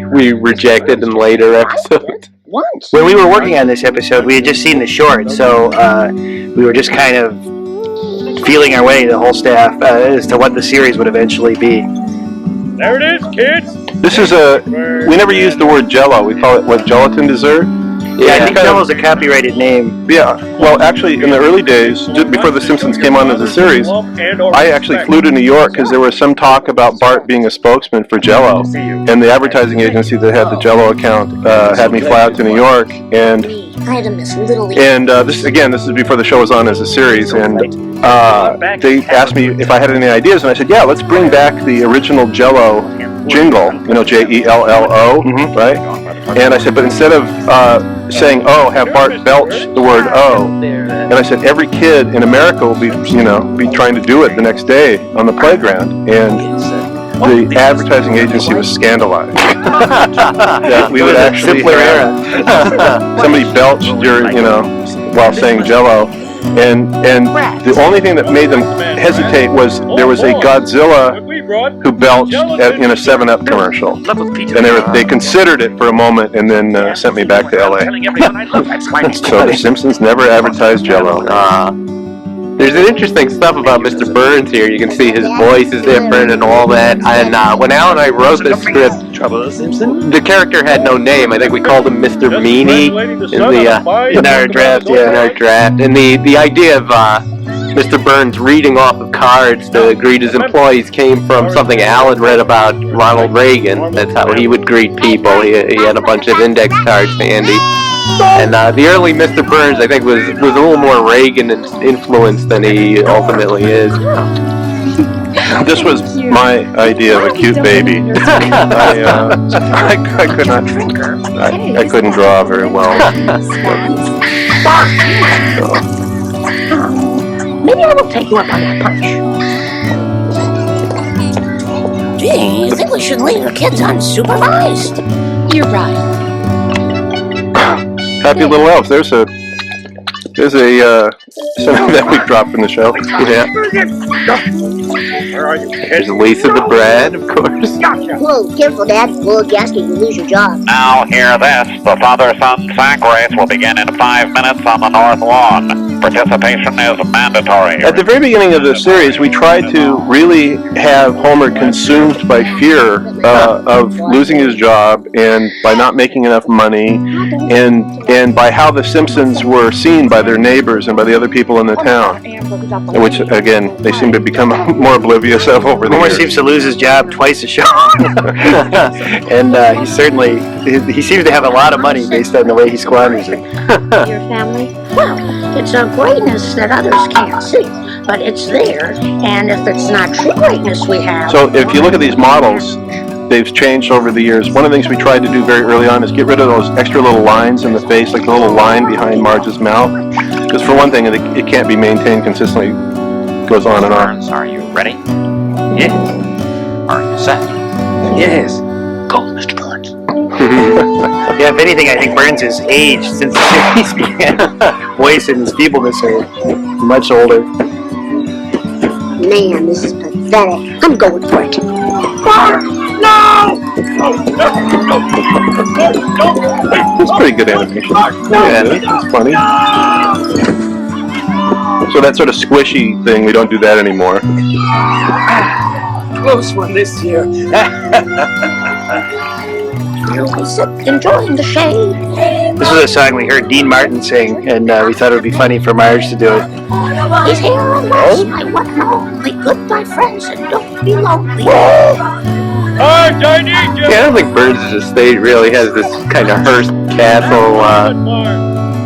we rejected in later episodes. When we were working on this episode, we had just seen the short, so we were just kind of feeling our way, the whole staff, as to what the series would eventually be. There it is, kids! This is we never use the word jello. We call it, what, gelatin dessert? Yeah, I think Jello's a copyrighted name. Yeah, well, actually, in the early days, just before The Simpsons came on as a series, I actually flew to New York because there was some talk about Bart being a spokesman for Jello, and the advertising agency that had the Jello account had me fly out to New York, and this is before the show was on as a series, and they asked me if I had any ideas, and I said, yeah, let's bring back the original Jello jingle, Jello, right? And I said, but instead of saying "oh," have Bart belch the word "oh." And I said, every kid in America will be trying to do it the next day on the playground. And the advertising agency was scandalized. That we would actually have somebody belch while saying Jello. And the only thing that made them hesitate was there was a Godzilla who belched in a 7-Up commercial, and they considered it for a moment and then sent me back to LA. So the Simpsons never advertised Jello. There's an interesting stuff about Mr. Burns here. You can see his voice is different and all that. And when Al and I wrote the script, the character had no name. I think we called him Mr. Meanie in our draft. Yeah, in our draft. And the idea of Mr. Burns reading off of cards to greet his employees came from something Al had read about Ronald Reagan. That's how he would greet people. He had a bunch of index cards handy. And the early Mr. Burns, I think, was a little more Reagan influenced than he ultimately is. This was my idea of a cute baby. I couldn't draw very well. Maybe I will take you up on that punch. Gee, I think we should leave the kids unsupervised. You're right. Happy Little Elves. There's a something that we dropped in the show. Yeah. Where are you, kids? There's Lisa the Bread, of course. Whoa, careful, Dad. Blow a gasket, you lose your job. Now hear this. The father-son sack race will begin in 5 minutes on the North Lawn. Participation is mandatory. At the very beginning of the series, we tried to really have Homer consumed by fear of losing his job and by not making enough money, and by how the Simpsons were seen by their neighbors and by the other people in the town, which again they seem to become more oblivious of over the years. Homer seems to lose his job twice a show, and he seems to have a lot of money based on the way he squanders it. Your family? Well, it's a greatness that others can't see, but it's there, and if it's not true greatness we have... So if you look at these models, they've changed over the years. One of the things we tried to do very early on is get rid of those extra little lines in the face, like the little line behind Marge's mouth. Because for one thing, it can't be maintained consistently. It goes on and on. Are you ready? Yes. Are you set? Yes. Go, Mr. Burns. Yeah, if anything, I think Burns has aged since the series began. Voice and his feebleness are much older. Man, this is pathetic. I'm going for it. It's pretty good animation. Yeah, it's funny. So that sort of squishy thing, we don't do that anymore. Close one this year. Enjoying the shade. This was a song we heard Dean Martin sing, and we thought it would be funny for Marge to do it. He's here unless my one and only. Goodbye, friends, and don't be lonely. I need you! Yeah, I don't think Burns' estate really has this kind of Hearst Castle,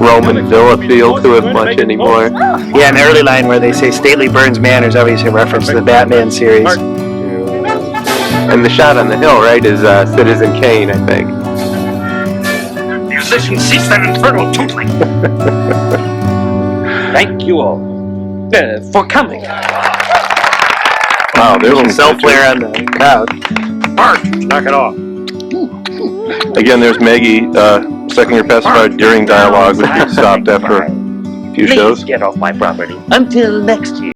Roman villa feel to it much anymore. Yeah, an early line where they say Stately Burns Manor is obviously a reference to the Batman series. And the shot on the hill, right, is Citizen Kane, I think. Musicians, cease that infernal tootling. Thank you all for coming. Wow, there's some Cell flare on the crowd. Bart, knock it off. Again, there's Maggie sucking her pacifier during dialogue, which we stopped after a few shows. Please get off my property. Until next year.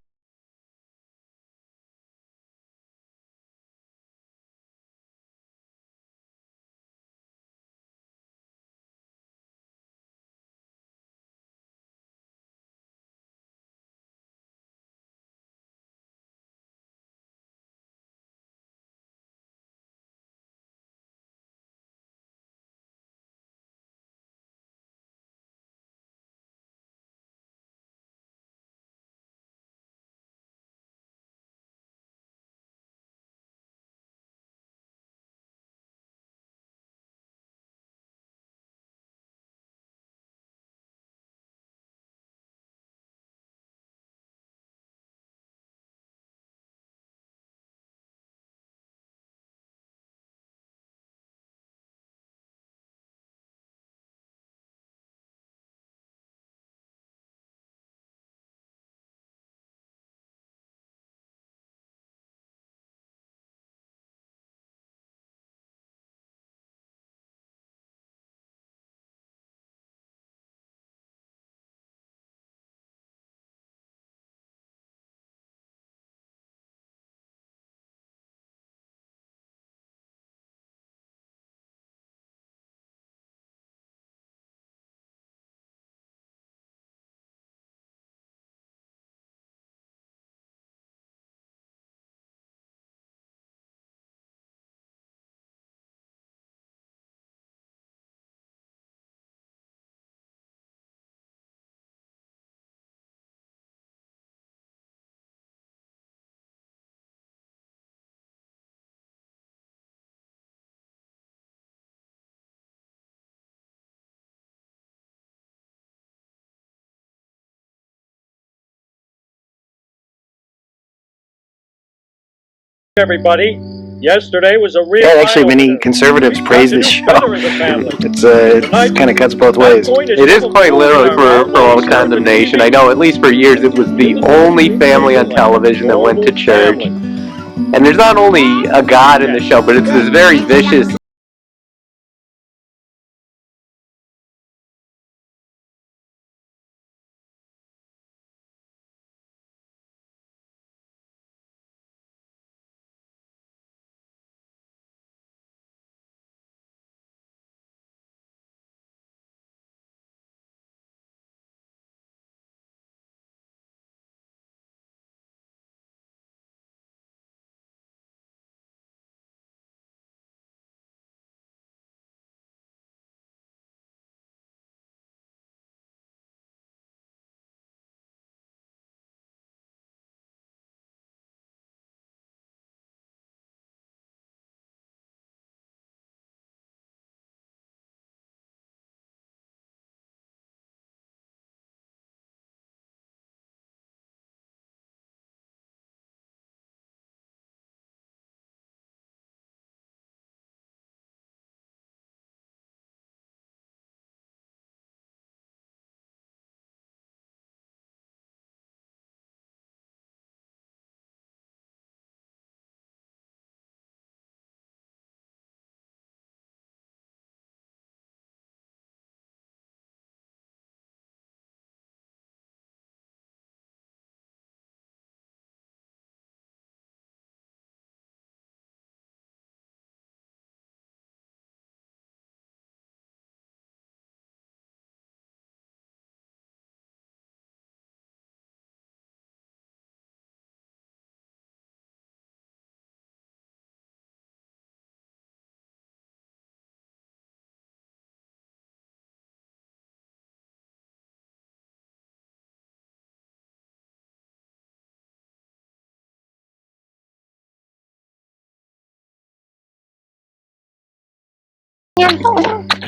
everybody. Yesterday was a real. Yeah, actually, many conservatives praise this show. It kind of cuts both ways. It is quite literally for all the condemnation. I know at least for years it was the only family on television that went to church. And there's not only a God in the show, but it's this very vicious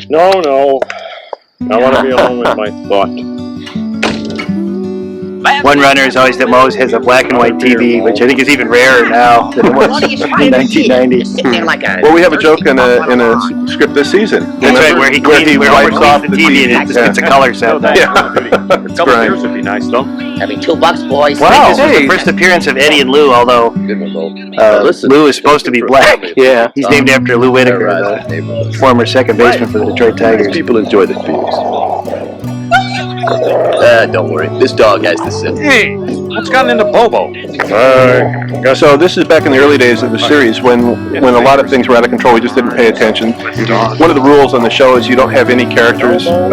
No. I want to be alone with my thought. One runner is always that Moe's has a black and white TV, which I think is even rarer now than it was in 1990. Well, we have a joke in a script this season. That's right, where he wipes off the TV and it's a color set. Yeah. A couple years would be nice, though. Having $2, boys. Wow, this was the first appearance of Eddie and Lou, although Lou is supposed to be black. Yeah. He's named after Lou Whitaker, the former second baseman for the Detroit Tigers. People enjoy the Phoenix. Don't worry. This dog has the scent. Hey, what's gotten into Bobo? So this is back in the early days of the series when a lot of things were out of control. We just didn't pay attention. One of the rules on the show is you don't have any characters who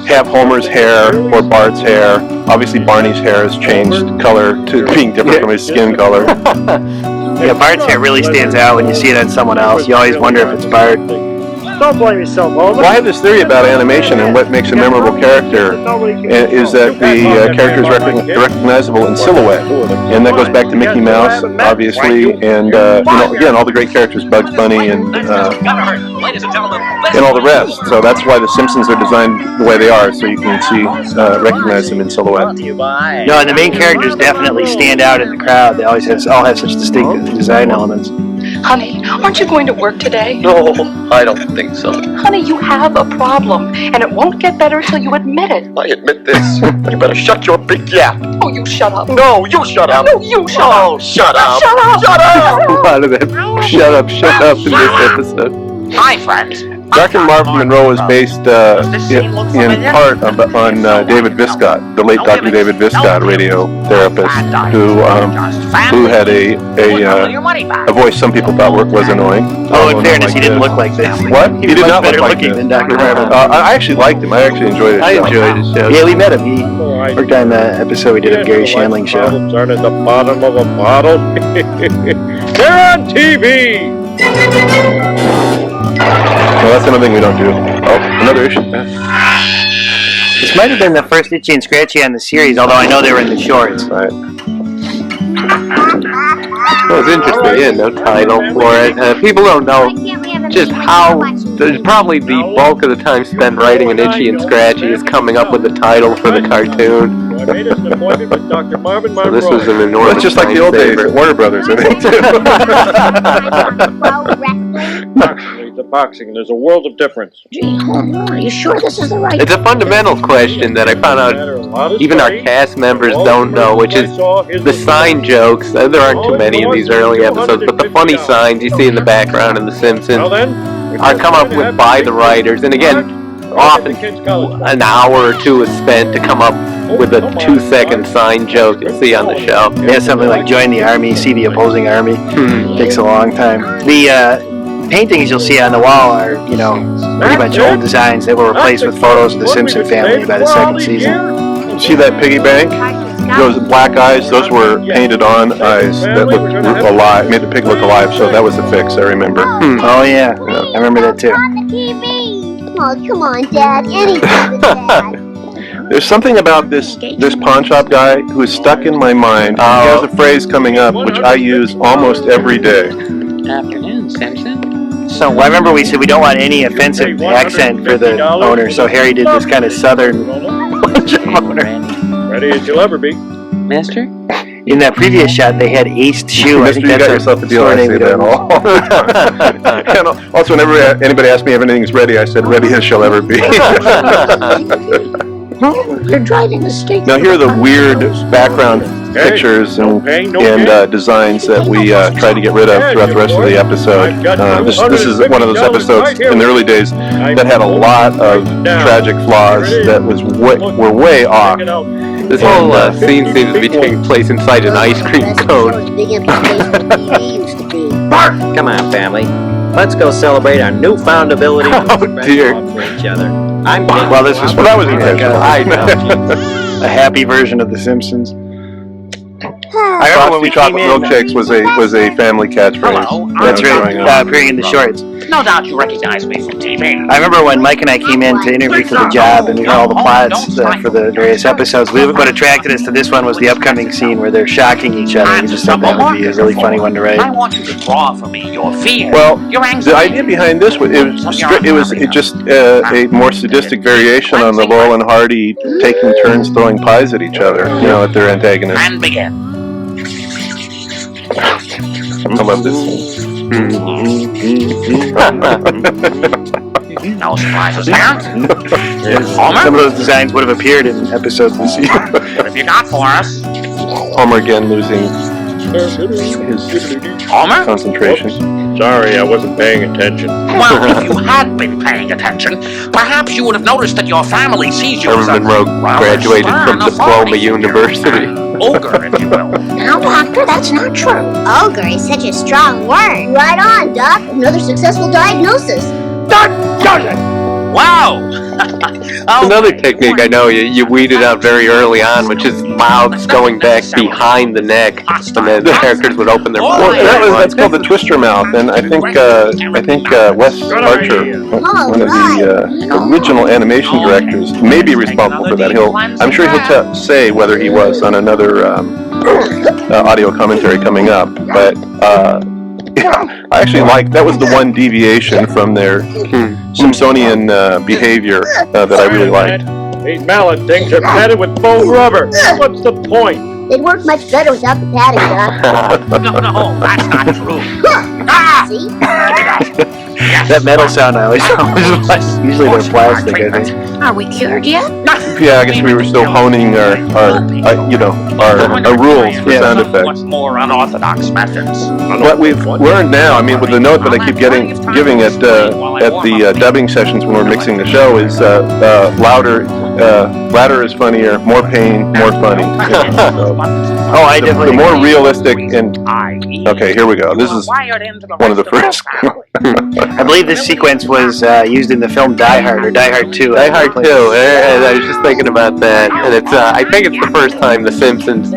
have Homer's hair or Bart's hair. Obviously, Barney's hair has changed color to being different from his skin color. Yeah, Bart's hair really stands out when you see it on someone else. You always wonder if it's Bart. Don't blame yourself, Homer. Well, I have this theory about animation and what makes a memorable character is that the character is recognizable in silhouette, and that goes back to Mickey Mouse, obviously, and again, all the great characters, Bugs Bunny and all the rest. So that's why the Simpsons are designed the way they are, so you can recognize them in silhouette. No, and the main characters definitely stand out in the crowd. They always all have such distinct design elements. Honey, aren't you going to work today? No, I don't think so. Honey, you have a problem, and it won't get better till you admit it. I admit this. You better shut your big yap. Oh, you shut up. No, you shut up. No, you shut up. Oh, shut up. Shut up. Shut up. a lot of that shut up in this episode. Hi, friends. Dr. Marvin Monroe is based in part on David Viscott, the late Dr. David Viscott, radio therapist, who had a voice some people thought was annoying. Oh, in fairness, he didn't look like this. What? He did not look better like looking this. than Dr. Marvin. I actually liked him. I actually enjoyed it. I enjoyed his show. Yeah, we met him. He worked on the episode we did of Gary Shandling's show. Aren't at the bottom of a bottle. They're on TV. Well, that's another thing we don't do. Oh, another issue. This might have been the first Itchy and Scratchy on the series, although I know they were in the shorts. Right. Well, it's interesting. Yeah, no title for it. People don't know. just how there's probably the bulk of the time spent writing an Itchy and Scratchy is coming up with the title for the cartoon. I made us an appointment with Dr. Marvin Monroe. So this was an enormous. That's just like the old days at Warner Brothers, I think, too. The boxing, there's a world of difference. Gee, Homer, are you sure this is the right? It's a fundamental question that I found out even our cast members don't know, which is the sign jokes. There aren't too many in these early episodes, but the funny signs you see in the background in The Simpsons are come up with by the writers. And again, often an hour or two is spent to come up with a 2-second sign joke you see on the show. Yeah, something like join the army, see the opposing army. Takes a long time. The paintings you'll see on the wall are, you know, pretty much old designs that were replaced with photos of the Simpson family by the second season. See that piggy bank? Those black eyes, those were painted on eyes that looked alive, made the pig look alive, so that was the fix, I remember. Oh yeah, I remember that too. On the TV. Oh, come on, Dad. Anything with Dad. There's something about this pawn shop guy who is stuck in my mind. He has a phrase coming up which I use almost every day. Afternoon, Simpson. So I remember we said we don't want any offensive accent for the owner, so Harry did this kind of southern owner. Ready as you'll ever be. Mister? In that previous shot, they had aced shoe. I think You that's got yourself a deal, I say that all. And also, whenever anybody asked me if anything's ready, I said, ready as shall ever be. You're driving a stick. Now here are the weird background pictures and designs that we tried to get rid of throughout the rest of the episode. This is one of those episodes in the early days that had a lot of tragic flaws that were way off. This whole scene seems to be taking place inside an ice cream cone. Come on, family. Let's go celebrate our newfound ability to Oh dear. for each other. I'm Well, this was that was intentional. I know. a happy version of The Simpsons. I remember when we chocolate milkshakes was a family catchphrase. That's right, appearing in the shorts. No doubt you recognize me from TV. I remember when Mike and I came in to interview for the job and we had all the plots for the various episodes. What attracted us to this one was the upcoming scene where they're shocking each other. We just thought that would be a really funny one to write. I want you to draw for me your fear, Well, your the anxiety. idea behind this was just a more sadistic variation on the Laurel and Hardy taking turns throwing pies at each other, you know, at their antagonists. And begin. I love this scene. No surprises there. Homer, Some of those designs would have appeared in episodes this year. what have you got for us? Homer again losing his Homer? concentration. Sorry, I wasn't paying attention. Well, if you had been paying attention, perhaps you would have noticed that your family sees you as Marvin a Monroe rather graduated stern from Diploma authority. University. Ogre, if you will. Now, Doctor, that's not true. Ogre is such a strong word. Right on, Doc. Another successful diagnosis. Wow! Oh, Another technique I know you weeded out very early on, which is mouths going back behind the neck, and then the characters would open their Well, mouths. that's called the twister mouth, and I think Wes Archer, one of the original animation directors, may be responsible for that. I'm sure he'll say whether he was on another audio commentary coming up, but I actually that was the one deviation from their Simpsonian behavior that I really liked. These mallet things are padded with foam rubber. What's the point? It'd work much better without the padding, Doc. No, that's not true. See? That metal sound I always like. Usually they're plastic, I think. Are we cured yet? Yeah, I guess we were still honing our rules for sound effects. More unorthodox methods. What we've learned now, I mean, with the note that I keep giving at the dubbing sessions when we're mixing the show, is louder is funnier, more pain, more funny. Oh, I definitely. The more realistic and okay, here we go. This is one of the first. I believe this sequence was used in the film Die Hard or Die Hard 2. Die Hard 2, and I was just thinking about that, and it's I think it's the first time the Simpsons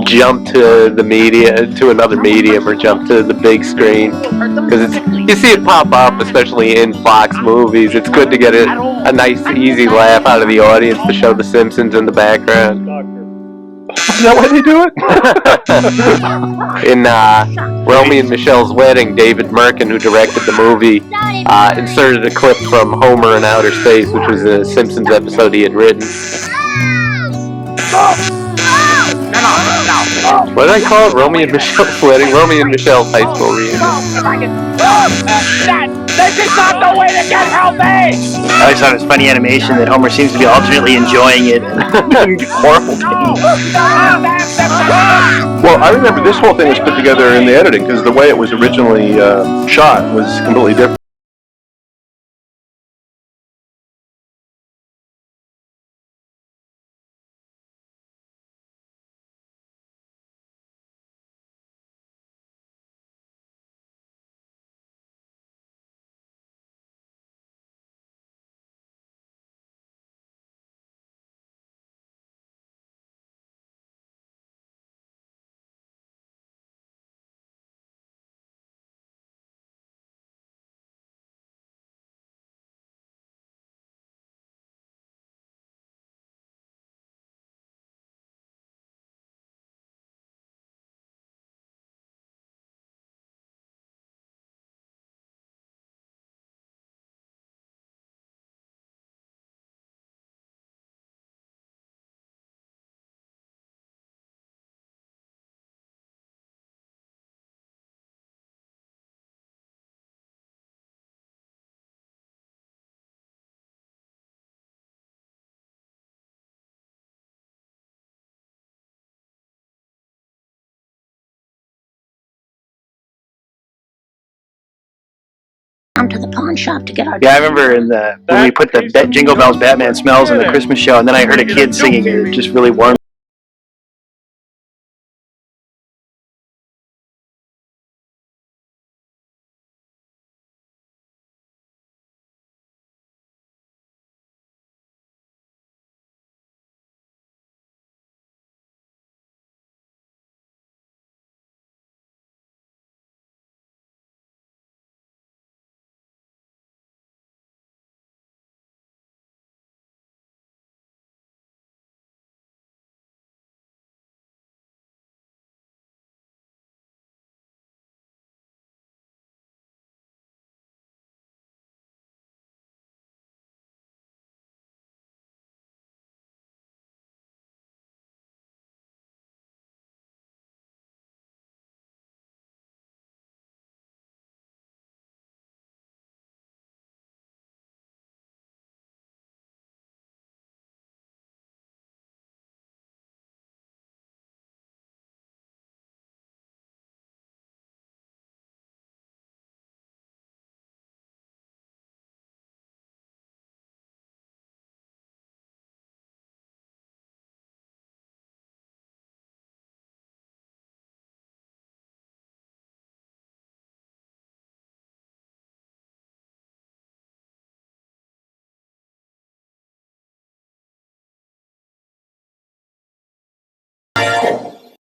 jump to the media, to another medium, or jump to the big screen, because you see it pop up, especially in Fox movies. It's good to get a nice, easy laugh out of the audience to show the Simpsons in the background. Is that why they do it? In Romeo and Michelle's Wedding, David Merkin, who directed the movie, inserted a clip from Homer in Outer Space, which was a Simpsons episode he had written. What did I call it? Romeo and Michelle's Wedding? Romeo and Michelle's high school reunion. This is not the way to get healthy! I always thought it was funny animation that Homer seems to be alternately enjoying it and horrible pain. Well, I remember this whole thing was put together in the editing because the way it was originally shot was completely different. To the pawn shop to get our. Yeah, I remember when we put the Jingle Bells Batman Smells on the Christmas show, and then I heard a kid singing it. It just really warmed